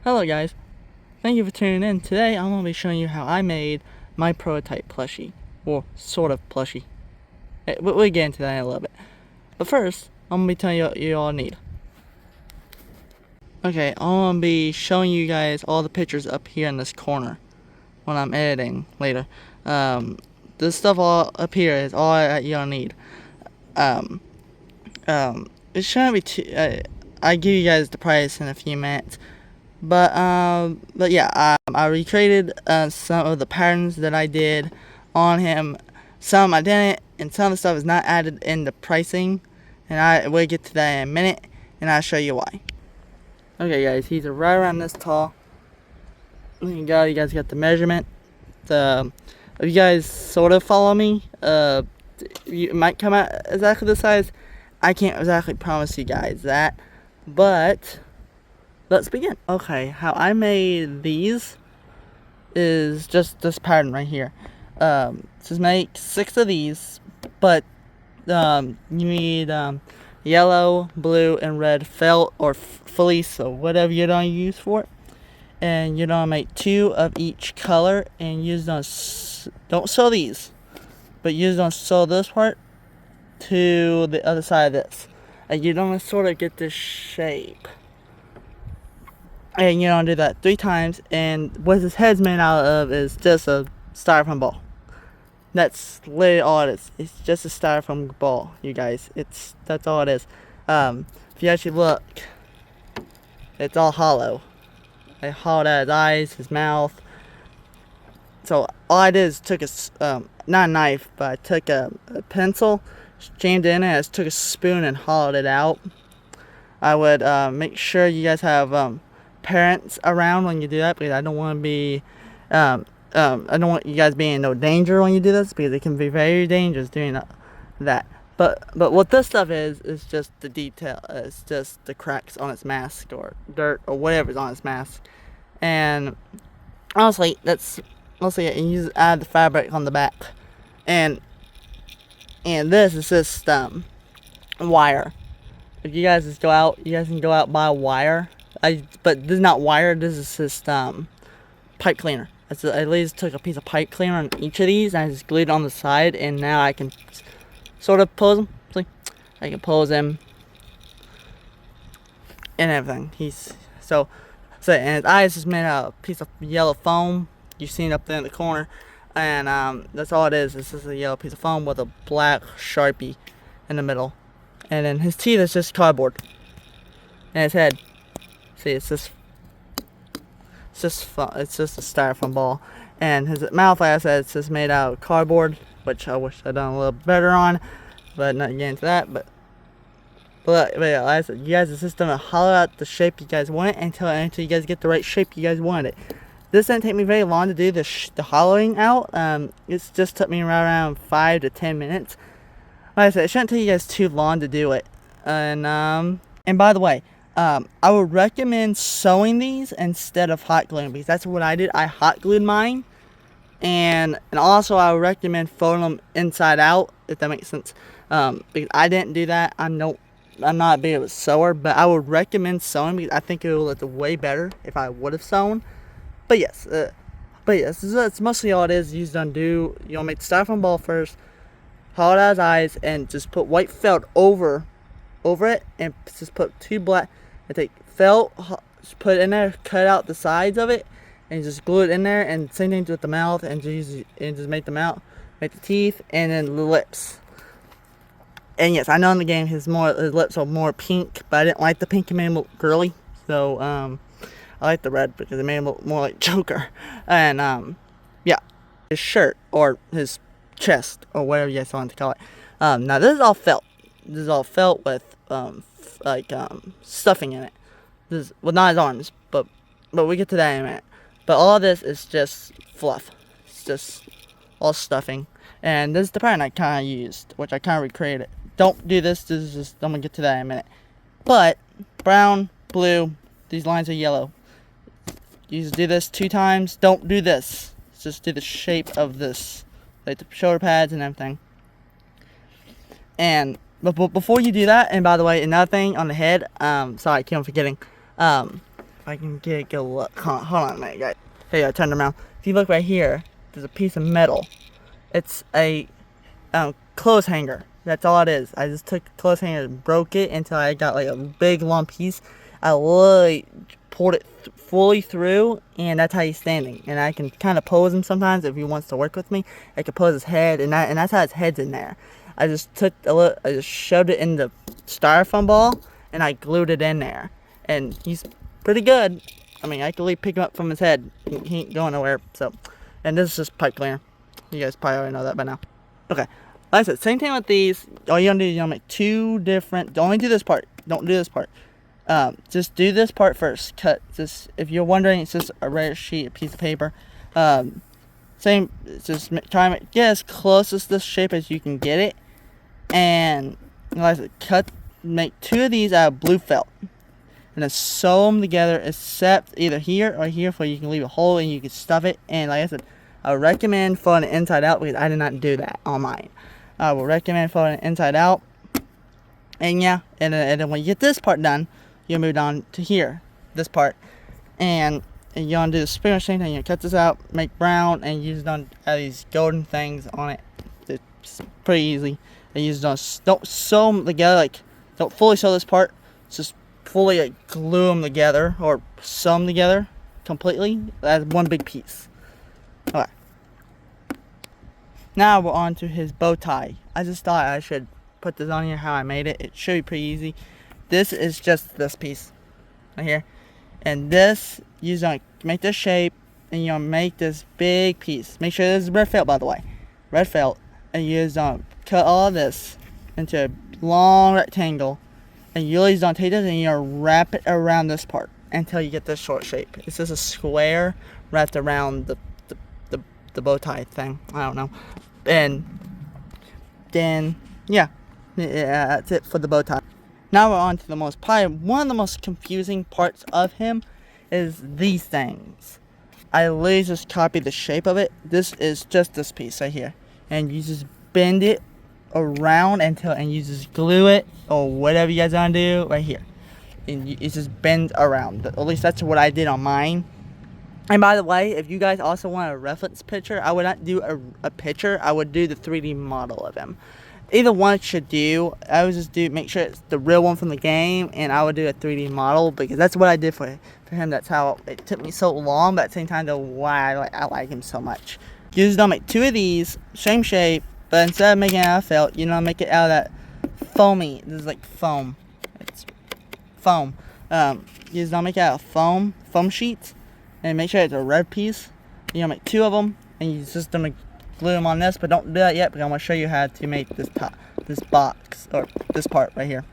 Hello guys, thank you for tuning in. Today I'm going to be showing you how I made my prototype plushie, or sort of plushie. We'll get into that in a little bit. But first, I'm going to be telling you what you all need. Okay, I'm going to be showing you guys all the pictures up here in this corner when I'm editing later. This stuff all up here is all you'll need. It shouldn't be too... I give you guys the price in a few minutes. But yeah, I recreated some of the patterns that I did on him. Some I didn't, and some of the stuff is not added in the pricing. And I will get to that in a minute, and I'll show you why. Okay, guys, he's right around this tall. You guys got the measurement. If you guys sort of follow me, you might come out exactly the size. I can't exactly promise you guys that, but let's begin. Okay, how I made these is just this pattern right here. Just make 6 of these, but you need yellow, blue, and red felt or fleece or whatever you're gonna use for it. And you're gonna make 2 of each color, and use those. Don't sew these, but you're gonna sew this part to the other side of this, and you're gonna sort of get this shape. And you don't do that 3 times, and what his head's made out of is just a styrofoam ball. That's literally all it is. It's just a styrofoam ball, you guys. That's all it is. If you actually look, it's all hollow. I hollowed out his eyes, his mouth. So all I did is took not a knife, but I took a pencil, jammed it in it, I just took a spoon and hollowed it out. I would make sure you guys have parents around when you do that, because I don't want to be I don't want you guys being in no danger when you do this, because it can be very dangerous doing that. But what this stuff is just the detail. It's just the cracks on its mask, or dirt, or whatever's on its mask. And honestly, that's mostly it. And you just add the fabric on the back, and this is just wire. If you guys just go out, you guys can go out buy wire. But this is not wire. This is just pipe cleaner. I at least took a piece of pipe cleaner on each of these, and I just glued it on the side, and now I can sort of pose him. See? I can pose him and everything. And his eyes is made out of a piece of yellow foam. You've seen it up there in the corner, and that's all it is. It's just a yellow piece of foam with a black Sharpie in the middle, and then his teeth is just cardboard, and his head. See, it's just a styrofoam ball, and his mouth, like I said, it's just made out of cardboard, which I wish I'd done a little better on, but not getting into that. But yeah, like I said, you guys are just gonna hollow out the shape you guys want it until you guys get the right shape you guys want it. This didn't take me very long to do the hollowing out. It's just took me around 5 to 10 minutes. Like I said, it shouldn't take you guys too long to do it. And by the way, I would recommend sewing these instead of hot gluing, because that's what I did. I hot glued mine, and also I would recommend folding them inside out, if that makes sense. Because I didn't do that. I'm not a big of a sewer, but I would recommend sewing, because I think it would look way better if I would have sewn. But yes, that's mostly all it is. You're gonna make the styrofoam ball first, hollow out his eyes, and just put white felt over it, and just put 2 black. I take felt, just put it in there, cut out the sides of it, and just glue it in there. And same thing with the mouth, and just make the mouth, make the teeth, and then the lips. And yes, I know in the game his lips are more pink, but I didn't like the pink. It made him look girly. So I like the red because it made him look more like Joker. And yeah, his shirt, or his chest, or whatever you guys want to call it. Now this is all felt. This is all felt with stuffing in it. Well, not his arms, but we get to that in a minute. But all this is just fluff. It's just all stuffing. And this is the pattern I kind of used, which I kind of recreated. Don't do this. This is just, I'm gonna get to that in a minute. But brown, blue, these lines are yellow. You just do this 2 times. Don't do this. Just do the shape of this, like the shoulder pads and everything. But before you do that, and by the way, another thing on the head, sorry, I keep on forgetting. If I can get a good look. Hold on a minute, guys. Here you go, turn around. If you look right here, there's a piece of metal. It's a clothes hanger. That's all it is. I just took a clothes hanger and broke it until I got like a big long piece. I literally pulled it fully through, and that's how he's standing. And I can kind of pose him sometimes if he wants to work with me. I can pose his head, and that's how his head's in there. I just shoved it in the styrofoam ball, and I glued it in there. And he's pretty good. I mean, I can really pick him up from his head. He ain't going nowhere. So, and this is just pipe cleaner. You guys probably already know that by now. Okay, like I said, same thing with these. All you gotta do is make two different. Only do this part. Don't do this part. Just do this part first. Cut this. If you're wondering, it's just a red sheet, a piece of paper. Same. Just try and get as close to this shape as you can get it, and like I said, cut. Make two of these out of blue felt, and then sew them together, except either here or here, for you can leave a hole and you can stuff it. And like I said, I would recommend folding it inside out because I did not do that on mine. I would recommend folding it inside out. And yeah, and then when you get this part done, you move on to here, this part. And you're going to do the pretty much same thing. You cut this out, make brown, and you just don't have these golden things on it. It's pretty easy. And you just don't sew them together, like, don't fully sew this part. Just fully glue them together or sew them together completely as one big piece. Okay. Now we're on to his bow tie. I just thought I should put this on here how I made it. It should be pretty easy. This is just this piece right here. And this, you're going to make this shape and you're going to make this big piece. Make sure this is red felt, by the way. Red felt. And you're going to cut all of this into a long rectangle. And you're just going to take this and you're going to wrap it around this part until you get this short shape. It's just a square wrapped around the bow tie thing. I don't know. And then, yeah, that's it for the bow tie. Now we're on to the probably one of the most confusing parts of him is these things. I literally just copied the shape of it. This is just this piece right here. And you just bend it around and you just glue it or whatever you guys want to do right here. And it just bends around. At least that's what I did on mine. And by the way, if you guys also want a reference picture, I would not do a picture. I would do the 3D model of him. Either one should do. I would just make sure it's the real one from the game, and I would do a 3D model because that's what I did for him. That's how it took me so long, but at the same time, that's why I like him so much. You just don't make two of these, same shape, but instead of making it out of felt, you know, make it out of that foamy. This is like foam. It's foam. You just don't make it out of foam sheets. And make sure it's a red piece. You're gonna make two of them, and you're just gonna glue them on this. But don't do that yet, because I'm gonna show you how to make this box or this part right here,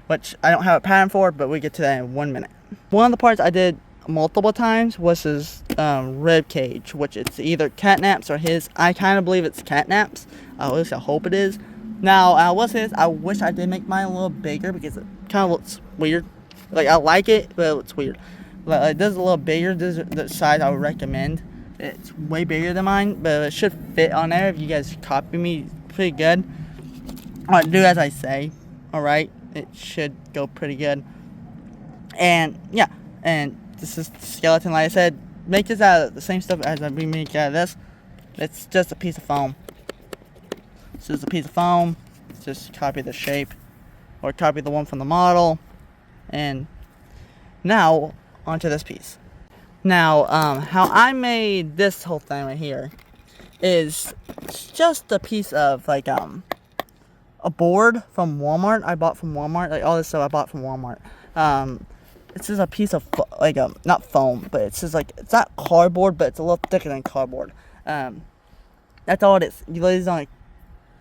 which I don't have a pattern for, but we get to that in 1 minute. One of the parts I did multiple times was his rib cage, which it's either Catnap's or his. I kind of believe it's Catnap's. At least I hope it is. Now I will say this: I wish I did make mine a little bigger because it kind of looks weird. Like I like it, but it looks weird. Like this is a little bigger. This is the size I would recommend. It's way bigger than mine, but it should fit on there if you guys copy me pretty good. Alright, do as I say. Alright, it should go pretty good. And yeah, and this is the skeleton. Like I said, make this out of the same stuff as we make out of this. It's just a piece of foam. This is a piece of foam. Just copy the shape, or copy the one from the model, and now onto this piece. Now, how I made this whole thing right here is just a piece of like a board from Walmart. I bought from Walmart. Like all this stuff I bought from Walmart. It's just a piece of like not foam, but it's just like it's not cardboard, but it's a little thicker than cardboard. That's all it is. You ladies don't.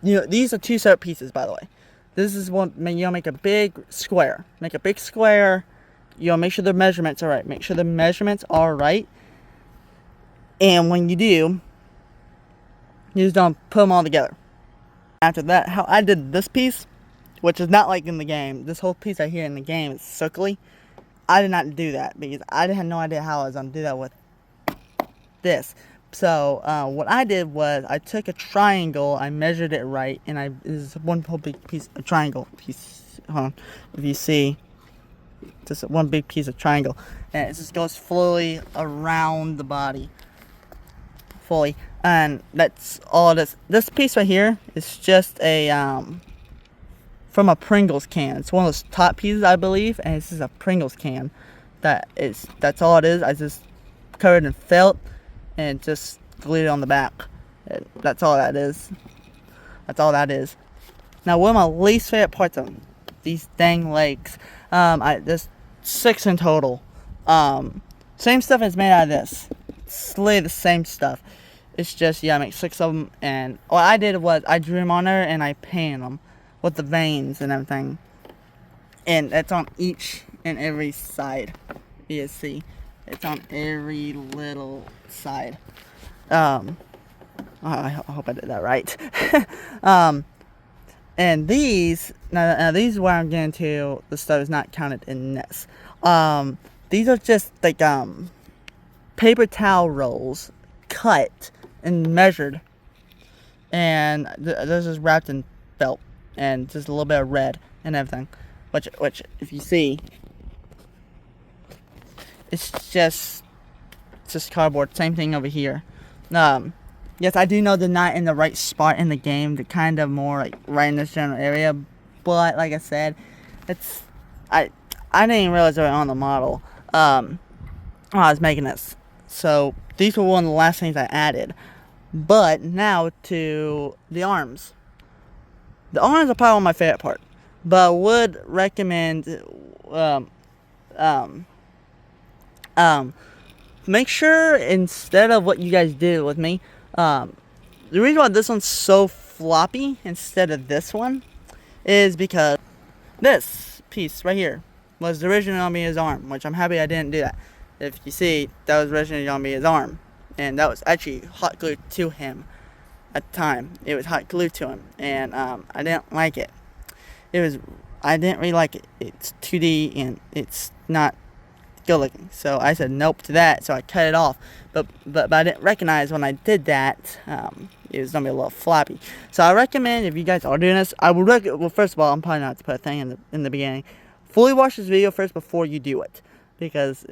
You know, these are two separate pieces, by the way. This is one. You'll make a big square. Make a big square. You'll make sure the measurements are right. Make sure the measurements are right. And when you do, you just don't put them all together. After that, how I did this piece, which is not like in the game. This whole piece right here in the game is circly. I did not do that because I had no idea how I was going to do that with this. So what I did was I took a triangle, I measured it right, and this is one whole big piece, a triangle piece. Hold on, if you see. just one big piece of triangle, and it just goes fully around the body, fully, and that's all it is. This piece right here is just a from a Pringles can. It's one of those top pieces, I believe, and this is a Pringles can. That's all it is. I just covered in felt and just glued it on the back. That's all that is. That's all that is. Now, one of my least favorite parts of these dang legs, there's 6 in total. Same stuff is made out of this. It's literally the same stuff. It's just, I make 6 of them, and what I did was I drew them on there and I painted them with the veins and everything. And that's on each and every side. You see, it's on every little side. I hope I did that right. And these, now these where I'm getting to, the stuff is not counted in this. These are just like paper towel rolls, cut and measured, and this is wrapped in felt and just a little bit of red and everything. Which if you see, it's just cardboard. Same thing over here. Yes, I do know they're not in the right spot in the game. They're kind of more like right in this general area. But like I said, I didn't even realize they were on the model when I was making this. So these were one of the last things I added. But now to the arms. The arms are probably one of my favorite part. But I would recommend make sure, instead of what you guys did with me, the reason why this one's so floppy instead of this one is because this piece right here was originally on me his arm, which I'm happy I didn't do that. If you see, that was originally on me his arm, and that was actually hot glued to him at the time. It was hot glued to him, and I didn't like it. I didn't really like it. It's 2D and it's not good looking. So I said nope to that. So I cut it off. But I didn't recognize when I did that, it was gonna be a little floppy. So I recommend, if you guys are doing this, I would well, first of all, I'm probably not to put a thing in the beginning. Fully watch this video first before you do it, because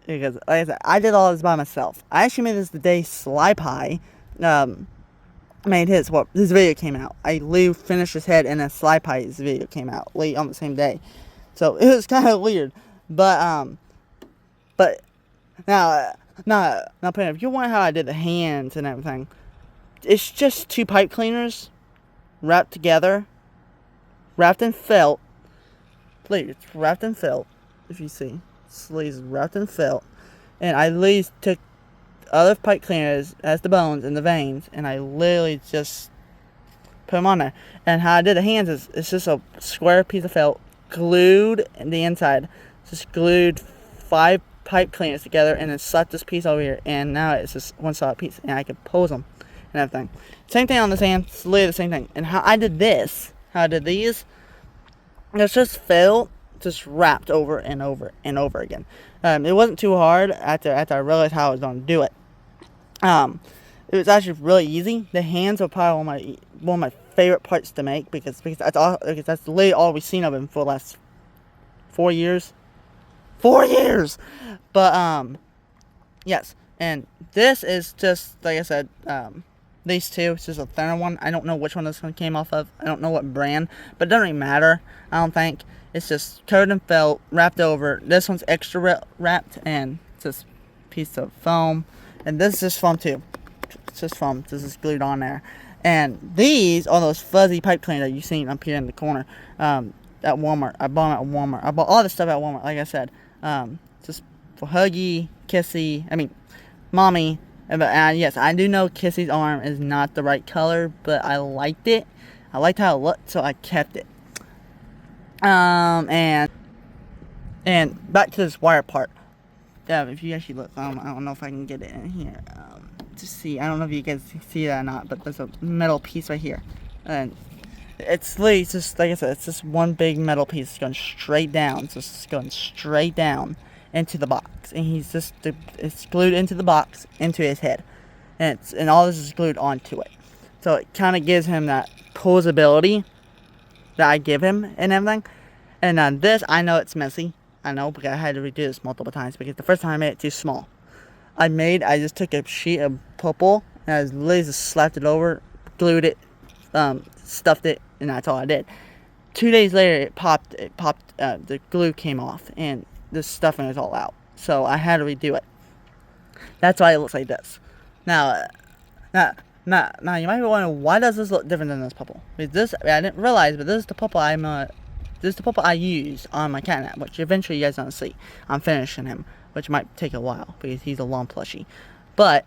like I said, I did all this by myself. I actually made this the day Sly Pie made his video came out. I finished his head, and then Sly Pie's video came out late on the same day. So it was kind of weird, but now, if you want how I did the hands and everything, it's just 2 pipe cleaners wrapped together, wrapped in felt. Please, it's wrapped in felt. If you see, sleeves wrapped in felt, and I literally took other pipe cleaners as the bones and the veins, and I literally just put them on there. And how I did the hands is, it's just a square piece of felt glued in the inside. Just glued 5 pipe cleaners together, and then slapped this piece over here, and now it's just one solid piece, and I can pose them and everything. Same thing on this hand, it's literally the same thing. And how I did this, how I did these, it's just felt, just wrapped over and over and over again. It wasn't too hard after I realized how I was going to do it. It was actually really easy. The hands are probably one of my favorite parts to make, because that's literally all we've seen of him for the last 4 years. 4 years! But, yes. And this is just, like I said, these two. It's just a thinner one. I don't know which one this one came off of. I don't know what brand. But it doesn't really matter, I don't think. It's just covered in felt, wrapped over. This one's extra wrapped, and it's just a piece of foam. And this is just foam too. It's just foam. This is glued on there. And these are those fuzzy pipe cleaners that you've seen up here in the corner at Walmart. I bought them at Walmart. I bought all this stuff at Walmart, like I said. Just for Huggy, Kissy, Mommy. But yes, I do know Kissy's arm is not the right color, but I liked it. I liked how it looked, so I kept it. And back to this wire part. If you actually look, I don't know if I can get it in here. To see, I don't know if you guys see that or not, but there's a metal piece right here, and it's literally just, like I said, it's just one big metal piece. It's going straight down. So it's going straight down into the box, and it's glued into the box into his head, and all this is glued onto it. So it kind of gives him that posability that I give him and everything. And this, I know it's messy. I know, because I had to redo this multiple times because the first time I made it too small. I just took a sheet of purple and I literally just slapped it over, glued it, stuffed it, and that's all I did. 2 days later, it popped. The glue came off, and the stuffing is all out. So I had to redo it. That's why it looks like this. Now, you might be wondering, why does this look different than this purple? Because I didn't realize, but this is the purple I use on my catnap, which eventually you guys don't see. I'm finishing him, which might take a while because he's a long plushie. But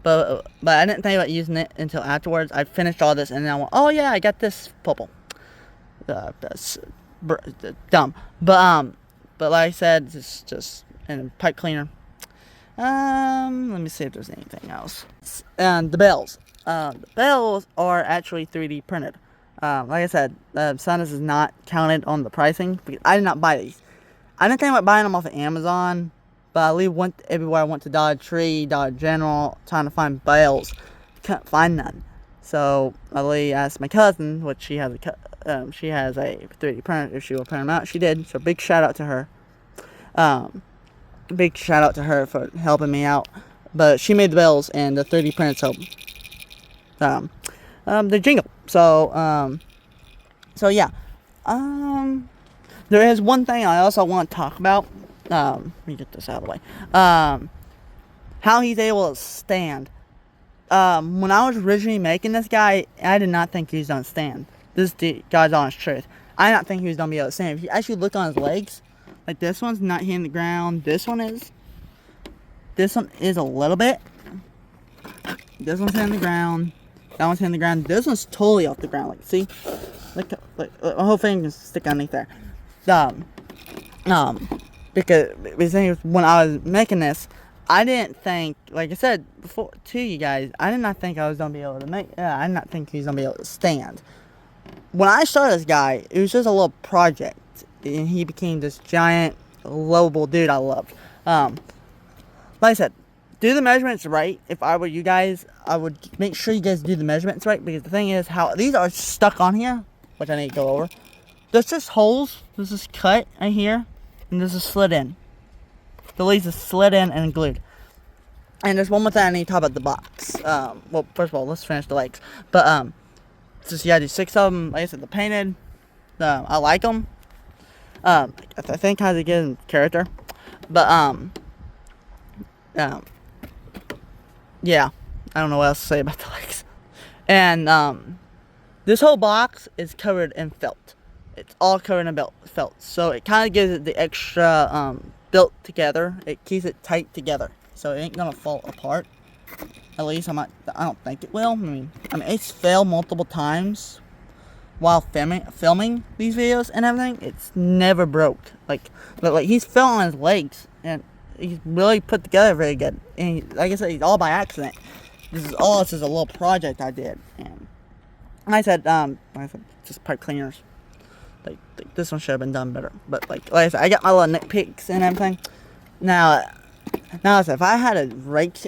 I didn't think about using it until afterwards. I finished all this and then I went, oh yeah, I got this purple. That's dumb. But like I said, it's just in a pipe cleaner. Let me see if there's anything else. And the bells. The bells are actually 3D printed. Like I said, Sinus is not counted on the pricing because I did not buy these. I didn't think about buying them off of Amazon, but I went everywhere. I went to Dollar Tree, Dollar General, trying to find bells. Couldn't find none. So I asked my cousin, which she has a 3D printer, if she will print them out. She did. So big shout out to her. Big shout out to her for helping me out. But she made the bells and the 3D printed, so the jingle. So yeah. There is one thing I also want to talk about. Let me get this out of the way. How he's able to stand. When I was originally making this guy, I did not think he was gonna stand. This is the God's honest truth. I did not think he was gonna be able to stand. If you actually look on his legs, like this one's not hitting the ground. This one is. This one is a little bit. This one's hitting the ground. That one's hitting the ground. This one's totally off the ground. Like, see? Like the whole thing can stick underneath there. Because when I was making this, I didn't think, like I said before to you guys, I did not think I was gonna be able to I did not think he was gonna be able to stand. When I started this guy, it was just a little project, and he became this giant, lovable dude I loved. Like I said, do the measurements right. If I were you guys, I would make sure you guys do the measurements right, because the thing is, how these are stuck on here, which I need to go over. There's just holes. This is cut right here, and this is slid in. The leads is slid in and glued. And there's one more thing I need to talk about the box. Well, first of all, let's finish the legs. But just yeah, there's 6 of them. Like I said, they're painted. I like them. I think has a good character. But yeah, I don't know what else to say about the legs. And this whole box is covered in felt. It's all covered in felt, so it kind of gives it the extra built together. It keeps it tight together, so it ain't gonna fall apart. At least I don't think it will. I mean, it's failed multiple times while filming these videos and everything. It's never broke. But he's fell on his legs, and he's really put together very good. And like I said, he's all by accident. This is a little project I did, and I said, just pipe cleaners. Like this one should have been done better, but like I said, I got my little nitpicks and everything. Now I said, if I had a rake,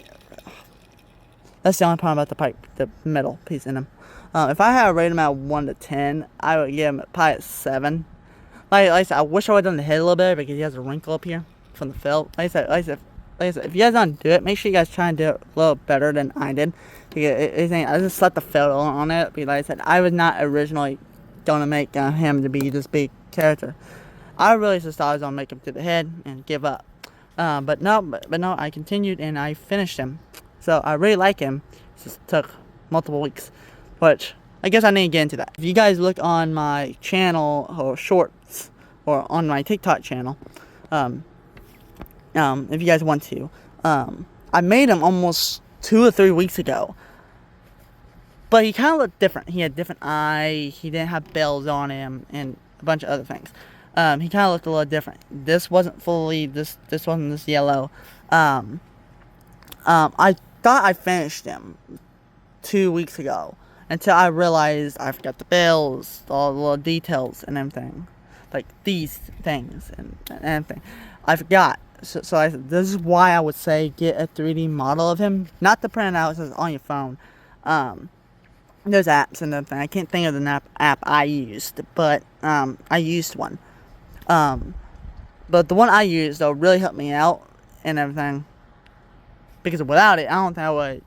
that's the only problem about the pipe, the metal piece in them. If I had to rate them out of 1 to 10, I would give him probably a 7. Like I said, I wish I would have done the head a little better because he has a wrinkle up here from the felt. Like I said, if you guys don't do it, make sure you guys try and do it a little better than I did. Because I just slapped the felt on it. Because like I said, I was not originally gonna make him to be this big character. I really just thought I was gonna make him to the head and give up. But no, I continued and I finished him. So I really like him. It just took multiple weeks, which I guess I need to get into that. If you guys look on my channel or shorts or on my TikTok channel, if you guys want to, I made him almost 2 or 3 weeks ago. But he kind of looked different. He had different eye. He didn't have bells on him and a bunch of other things. He kind of looked a little different. This wasn't fully this wasn't this yellow. I thought I finished him 2 weeks ago until I realized I forgot the bells, all the little details and everything, like these things and everything. I forgot. So I said, this is why I would say get a 3D model of him, not to print it out. It says on your phone. There's apps and everything. I can't think of the app I used, but I used one. But the one I use, though, really helped me out and everything. Because without it, I don't think I would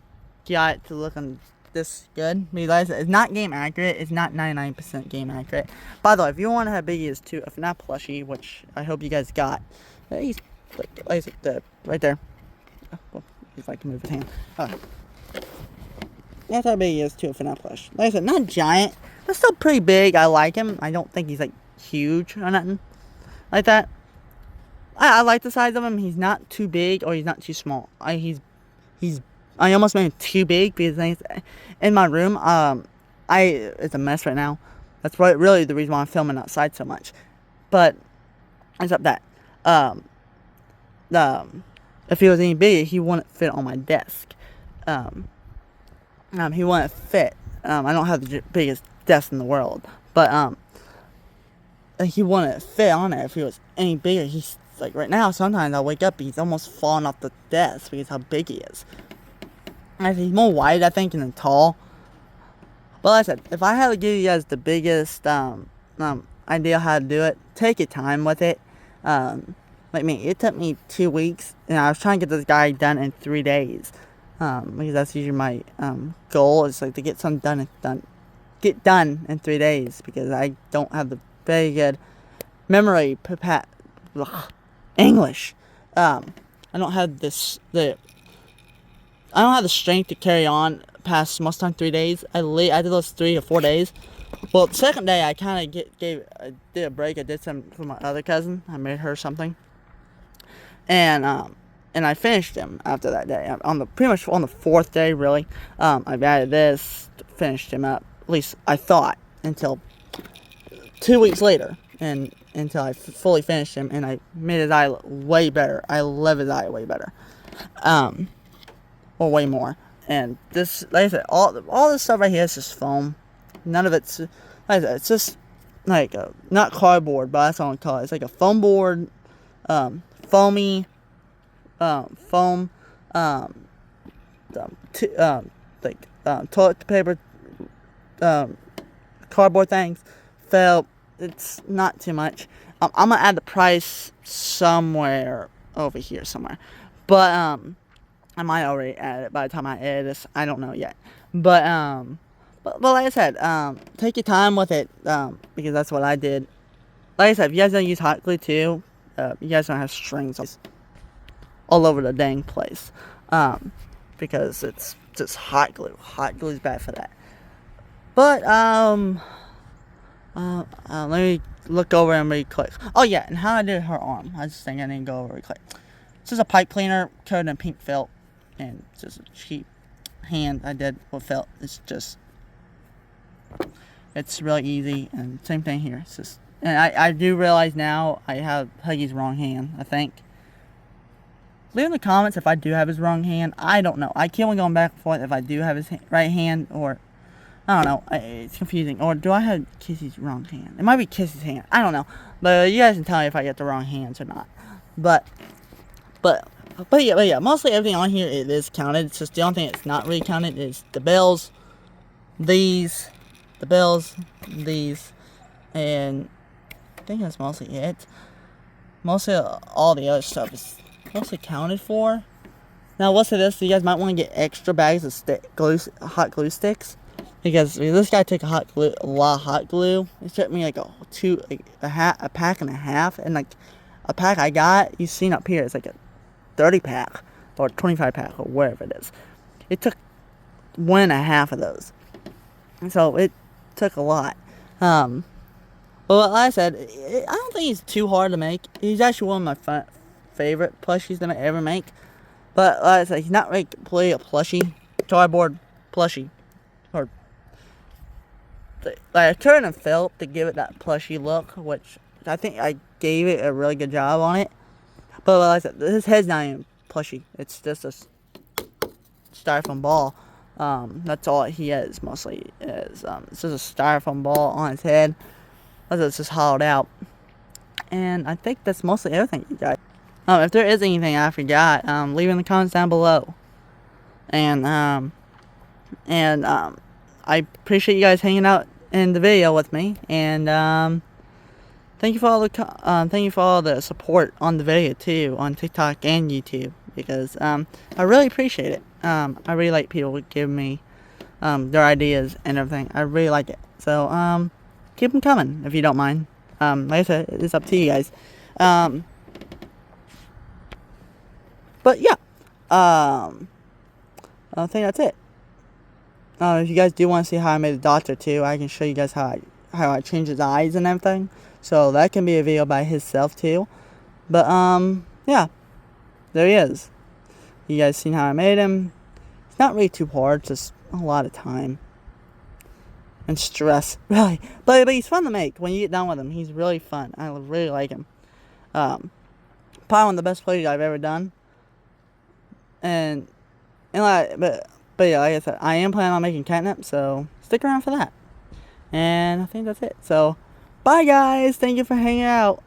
got it to looking this good. Because it's not game accurate. It's not 99% game accurate. By the way, if you want to have big ears too, if not plushie, which I hope you guys got, he's like right there. Well, he'd like to move his hand. That's how big he is too, if not plush. Like I said, not giant, but still pretty big. I like him. I don't think he's like huge or nothing like that. I like the size of him. He's not too big or he's not too small. I almost made him too big because in my room, it's a mess right now. That's really the reason why I'm filming outside so much. But except that, if he was any bigger, he wouldn't fit on my desk. He wouldn't fit. I don't have the biggest desk in the world, but he wouldn't fit on there if he was any bigger. He's like right now. Sometimes I wake up, he's almost falling off the desk because how big he is. He's more wide, I think, than tall. But like I said, if I had to give you guys the biggest idea how to do it, take your time with it. Like me, it took me 2 weeks, and I was trying to get this guy done in 3 days. Because that's usually my goal, is like to get something done in 3 days, because I don't have the very good memory English. I don't have the strength to carry on past most time 3 days. I did those 3 or 4 days. Well, the second day I kind of did a break. I did some for my other cousin. I made her something, and I finished him after that day. Pretty much on the 4th day, really. I added this, finished him up. At least I thought, until 2 weeks later, and until I fully finished him, and I made his eye way better. I love his eye way better, or way more. And this, like I said, all this stuff right here is just foam. None of it's, like I said, it's just like not cardboard, but that's what I call it. It's like a foam board, foamy. Foam, toilet paper, cardboard things, felt. It's not too much. I'm gonna add the price somewhere over here somewhere, but I might already add it by the time I edit this. I don't know yet, but like I said, take your time with it, because that's what I did. Like I said, if you guys don't use hot glue too, you guys don't have strings all over the dang place, because it's just hot glue. Hot glue is bad for that. But let me look over and really quick. Oh yeah, and how I did her arm. I just think I need to go over really quick. This is a pipe cleaner coated in pink felt, and just a cheap hand I did with felt. It's really easy, and same thing here. It's just, and I do realize now I have Huggy's wrong hand, I think. Leave in the comments if I do have his wrong hand. I don't know. I keep on going back and forth if I do have his right hand, or I don't know. It's confusing. Or do I have Kissy's wrong hand? It might be Kissy's hand. I don't know. But you guys can tell me if I get the wrong hands or not. But yeah. Mostly everything on here, it is counted. It's just the only thing that's not really counted is the bells, these, and I think that's mostly it. Mostly all the other stuff is mostly counted for. Now, what's this? You guys might want to get extra bags of hot glue sticks, because this guy took a lot of hot glue. It took me like a pack and a half, and like a pack I got, you've seen up here, it's like a 30 pack or 25 pack or whatever it is. It took 1.5 of those, so it took a lot. Well, like I said, I don't think he's too hard to make. He's actually one of my favorite plushies that I ever make. But like I said, he's not really completely a plushie, cardboard plushie. Or like I turned and felt to give it that plushie look, which I think I gave it a really good job on it. But like I said, his head's not even plushy. It's just a styrofoam ball. That's all he is mostly. It's just a styrofoam ball on his head. It's just hollowed out. And I think that's mostly everything, you guys. If there is anything I forgot, leave it in the comments down below. And I appreciate you guys hanging out in the video with me. And thank you for all the support on the video too, on TikTok and YouTube, because I really appreciate it. I really like people giving me their ideas and everything. I really like it. So keep them coming if you don't mind. Like I said, it's up to you guys. But yeah, I think that's it. If you guys do want to see how I made the doctor too, I can show you guys how I change his eyes and everything. So that can be a video by himself too. But yeah, there he is. You guys seen how I made him? It's not really too hard, just a lot of time and stress, really. But he's fun to make when you get done with him. He's really fun. I really like him. Probably one of the best plays I've ever done. And but yeah, like I said, I am planning on making catnip, so stick around for that. And I think that's it. So, bye guys. Thank you for hanging out.